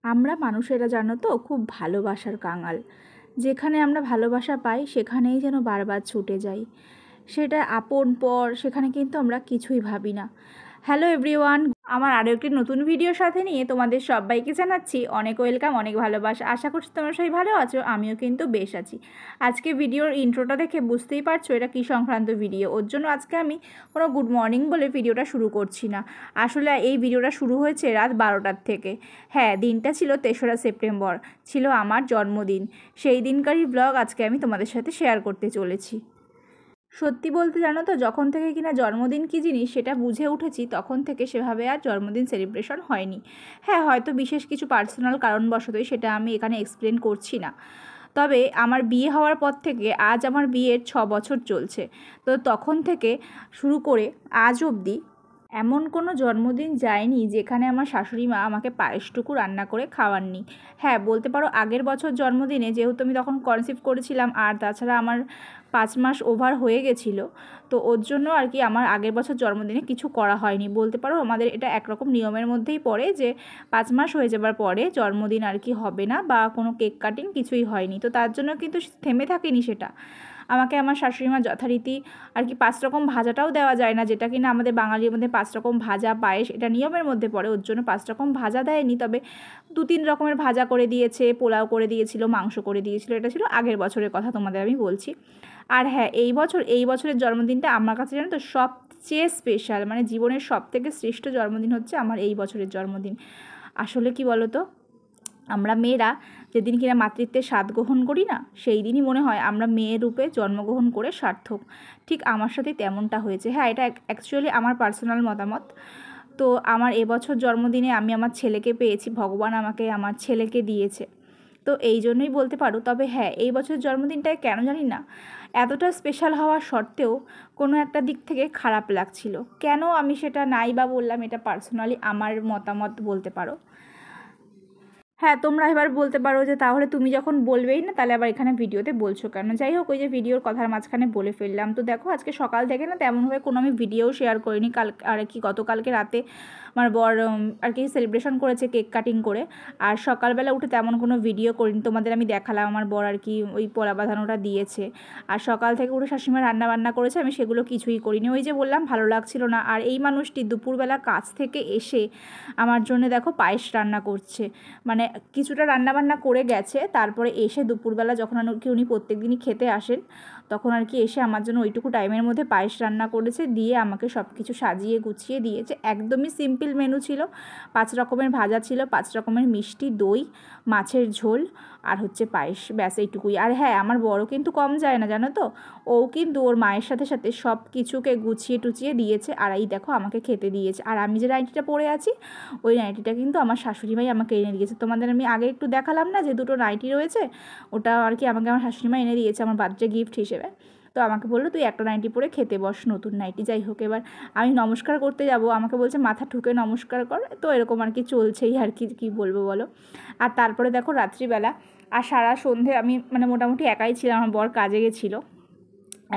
আমরা মানুষেরা জানো তো খুব ভালোবাসার কাঙাল। যেখানে আমরা ভালোবাসা পাই সেখানেই যেন বারবার ছুটে যাই। সেটা আপন পর সেখানে কিন্তু আমরা কিছুই ভাবি না। হ্যালো এভরিওয়ান, আমার আরও একটি নতুন ভিডিওর সাথে নিয়ে তোমাদের সবাইকে জানাচ্ছি অনেক ওয়েলকাম, অনেক ভালোবাসা। আশা করছি তোমরা সবাই ভালো আছো, আমিও কিন্তু বেশ আছি। আজকে ভিডিওর ইন্ট্রোটা দেখে বুঝতেই পারছো এটা কী সংক্রান্ত ভিডিও। ওর জন্য আজকে আমি কোনো গুড মর্নিং বলে ভিডিওটা শুরু করছি না। আসলে এই ভিডিওটা শুরু হয়েছে রাত 12টার থেকে। হ্যাঁ, দিনটা ছিল 3রা সেপ্টেম্বর, ছিল আমার জন্মদিন। সেই দিনকারই ব্লগ আজকে আমি তোমাদের সাথে শেয়ার করতে চলেছি। সত্যি বলতে জানো তো, যখন থেকে কিনা জন্মদিন কী জিনিস সেটা বুঝে উঠেছি তখন থেকে সেভাবে আর জন্মদিন সেলিব্রেশন হয়নি। হ্যাঁ, হয়তো বিশেষ কিছু পার্সোনাল কারণবশতই, সেটা আমি এখানে এক্সপ্লেন করছি না। তবে আমার বিয়ে হওয়ার পর থেকে আজ আমার বিয়ের 6 বছর চলছে। তো তখন থেকে শুরু করে আজ অবধি এমন কোনো জন্মদিন যায়নি যেখানে আমার শাশুড়ি মা আমাকে পায়েসটুকু রান্না করে খাওয়াননি। হ্যাঁ, বলতে পারো আগের বছর জন্মদিনে, যেহেতু আমি তখন কনসিভ করেছিলাম আর তাছাড়া আমার 5 মাস ওভার হয়ে গেছিলো, তো ওর জন্য আর কি আমার আগের বছর জন্মদিনে কিছু করা হয়নি। বলতে পারো আমাদের এটা একরকম নিয়মের মধ্যেই পড়ে যে 5 মাস হয়ে যাবার পরে জন্মদিন আর কি হবে না, বা কোনো কেক কাটিং কিছুই হয়নি। তো তার জন্য কিন্তু থেমে থাকেনি সেটা। আমাকে আমার শাশুড়িমা যথারীতি আর কি 5 রকম ভাজাটাও দেওয়া যায় না, যেটা কিনা আমাদের বাঙালির মধ্যে 5 রকম ভাজা পায়েস এটা নিয়মের মধ্যে পড়ে। ওর জন্য 5 রকম ভাজা দেয়নি, তবে 2-3 রকমের ভাজা করে দিয়েছে, পোলাও করে দিয়েছিল, মাংস করে দিয়েছিল। এটা ছিল আগের বছরের কথা তোমাদের আমি বলছি। আর হ্যাঁ, এই বছরের জন্মদিনটা আমার কাছে জানো তো সবচেয়ে স্পেশাল, মানে জীবনের সবথেকে শ্রেষ্ঠ জন্মদিন হচ্ছে আমার এই বছরের জন্মদিন। আসলে কি বলো তো, আমরা মেয়েরা যেদিন কিনা মাতৃত্বের স্বাদ গ্রহণ করি না, সেই দিনই মনে হয় আমরা মেয়ের রূপে জন্মগ্রহণ করে সার্থক। ঠিক আমার সাথে তেমনটা হয়েছে। হ্যাঁ, এটা অ্যাকচুয়ালি আমার পার্সোনাল মতামত। তো আমার এবছর জন্মদিনে আমি আমার ছেলেকে পেয়েছি, ভগবান আমাকে আমার ছেলেকে দিয়েছে। তো এই জন্যই বলতে পারো। তবে হ্যাঁ, এই বছরের জন্মদিনটায় কেন জানি না এতটা স্পেশাল হওয়া সত্ত্বেও কোনো একটা দিক থেকে খারাপ লাগছিল। কেন আমি সেটা নাই বা বললাম, এটা পার্সোনালি আমার মতামত বলতে পারো। হ্যাঁ, তোমরা এবার বলতে পারো যে তাহলে তুমি যখন বলবেই না তাহলে আবার এখানে ভিডিওতে বলছো কেন। যাই হোক, ওই যে ভিডিওর কথার মাঝখানে বলে ফেললাম। তো দেখো, আজকে সকাল থেকে না তেমনভাবে কোনো আমি ভিডিও শেয়ার করিনি। আর কি গতকালকে রাতে আমার বর আর কি সেলিব্রেশন করেছে কেক কাটিং করে, আর সকালবেলা উঠে তেমন কোনো ভিডিও করিনি। তোমাদের আমি দেখালাম আমার বর আর কি ওই পোলা বাঁধানোটা দিয়েছে, আর সকাল থেকে উঠে শাশুড়িমা রান্না বান্না করেছে, আমি সেগুলো কিছুই করিনি। ওই যে বললাম ভালো লাগছিল না। আর এই মানুষটি দুপুরবেলা কাজ থেকে এসে আমার জন্য দেখো পায়েস রান্না করছে। মানে কিছুটা রান্নাবান্না করে গেছে, তারপরে এসে দুপুরবেলা যখন উনি প্রত্যেক দিনই খেতে আসেন, তখন আর কি এসে আমার জন্য ওইটুকু টাইমের মধ্যে পায়েস রান্না করেছে, দিয়ে আমাকে সব কিছু সাজিয়ে গুছিয়ে দিয়েছে। একদমই সিম্পল মেনু ছিল। 5 রকমের ভাজা ছিল, 5 রকমের মিষ্টি, দই, মাছের ঝোল আর হচ্ছে পায়েস, ব্যাস এইটুকুই। আর হ্যাঁ, আমার বড় কিন্তু কম যায় না জানো তো, ও কিন্তু ওর মায়ের সাথে সাথে সব কিছুকে গুছিয়ে টুচিয়ে দিয়েছে, আর এই দেখো আমাকে খেতে দিয়েছে। আর আমি যে নাইটিটা পরে আছি, ওই নাইটিটা কিন্তু আমার শাশুড়ি মাই আমাকে এনে দিয়েছে। তোমাদের আমি আগে একটু দেখালাম না যে 2টো নাইটি রয়েছে, ওটা আর কি আমাকে আমার শাশুড়ি মা এনে দিয়েছে আমার বার্থডে গিফট হিসেবে। তো আমাকে বললো তুই একটা নাইটি পরে খেতে বস, নতুন নাইটি। যাই হোক, এবার আমি নমস্কার করতে যাব, আমাকে বলছে মাথা ঠুকে নমস্কার কর। তো এরকম আর কি চলছেই আর কি, কী বলবো বলো। আর তারপরে দেখো রাত্রিবেলা আর সারা সন্ধে আমি মানে মোটামুটি একাই ছিলাম, আমার বর কাজে গেছিলো।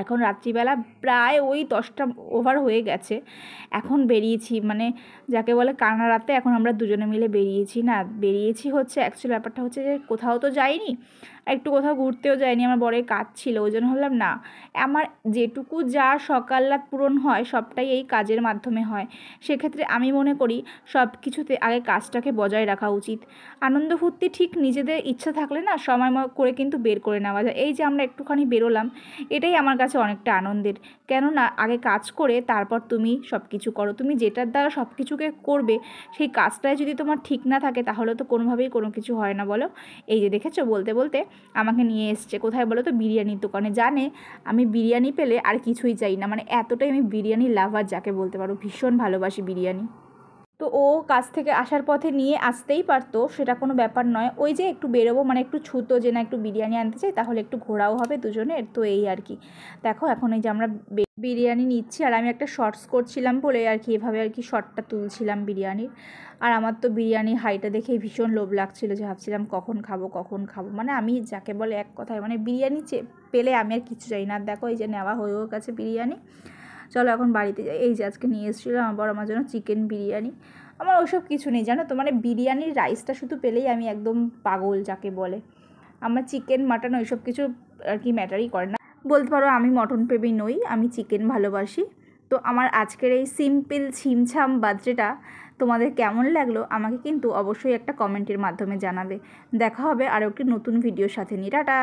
এখন রাত্রিবেলা প্রায় ওই 10টা ওভার হয়ে গেছে, এখন বেরিয়েছি, মানে যাকে বলে কানা রাতে এখন আমরা দুজনে মিলে বেরিয়েছি। না বেরিয়েছি হচ্ছে অ্যাকচুয়ালি ব্যাপারটা হচ্ছে যে কোথাও তো যাইনি, একটু কোথাও ঘুরতেও যাইনি, আমার বরের কাজ ছিল। ওই জন্য ভাবলাম না, আমার যেটুকু যা সকাল রাত পূরণ হয় সবটাই এই কাজের মাধ্যমে হয়। সেক্ষেত্রে আমি মনে করি সব কিছুতে আগে কাজটাকে বজায় রাখা উচিত। আনন্দ ফুর্তি ঠিক নিজেদের ইচ্ছা থাকলে না সময় করে কিন্তু বের করে নেওয়া যায়। এই যে আমরা একটুখানি বেরোলাম, এটাই আমার কাছে অনেকটা আনন্দের। কেননা আগে কাজ করে তারপর তুমি সব কিছু করো। তুমি যেটার দ্বারা সব কিছুকে করবে সেই কাজটাই যদি তোমার ঠিক না থাকে, তাহলে তো কোনোভাবেই কোনো কিছু হয় না বলো। এই যে দেখেছো, বলতে বলতে আমাকে নিয়ে এসছে কোথায় বলো তো, বিরিয়ানির দোকানে। জানে আমি বিরিয়ানি পেলে আর কিছুই চাই না, মানে এতটাই আমি বিরিয়ানি লাভার যাকে বলতে পারো, ভীষণ ভালোবাসি বিরিয়ানি। তো ও কাজ থেকে আসার পথে নিয়ে আসতেই পারতো, সেটা কোনো ব্যাপার নয়। ওই যে একটু বেরোবো মানে একটু ছুতো যে না একটু বিরিয়ানি আনতে চাই, তাহলে একটু ঘোরাও হবে দুজনের। তো এই আর কি, দেখো এখন এই যে আমরা বিরিয়ানি নিচ্ছি, আর আমি একটা শর্টস করছিলাম বলে আর কি এভাবে আর কি শর্টটা তুলছিলাম বিরিয়ানির। আর আমার তো বিরিয়ানির হাইটা দেখেই ভীষণ লোভ লাগছিলো, যে ভাবছিলাম কখন খাবো কখন খাবো। মানে আমি যাকে বলে এক কথায় মানে বিরিয়ানি পেলে আমি আর কিছু চাই না। দেখো এই যে নেওয়া হয়েও গেছে বিরিয়ানি। চলো এখন বাড়িতে যাই। এই যে আজকে নিয়ে এসেছিলো আমার বড় আমার জন্য চিকেন বিরিয়ানি। আমার ওসব কিছু নেই জানো তো, মানে বিরিয়ানির রাইসটা শুধু পেলেই আমি একদম পাগল যাকে বলে। আমার চিকেন মাটন ওইসব কিছু আর কি ম্যাটারই করে না। বলতে পারো আমি মটন প্রেমী নই, আমি চিকেন ভালোবাসি। তো আমার আজকের এই সিম্পল ছিমছাম বার্থডেটা তোমাদের কেমন লাগলো আমাকে কিন্তু অবশ্যই একটা কমেন্টের মাধ্যমে জানাবে। দেখা হবে আরও একটি নতুন ভিডিওর সাথে নিয়ে। টাটা।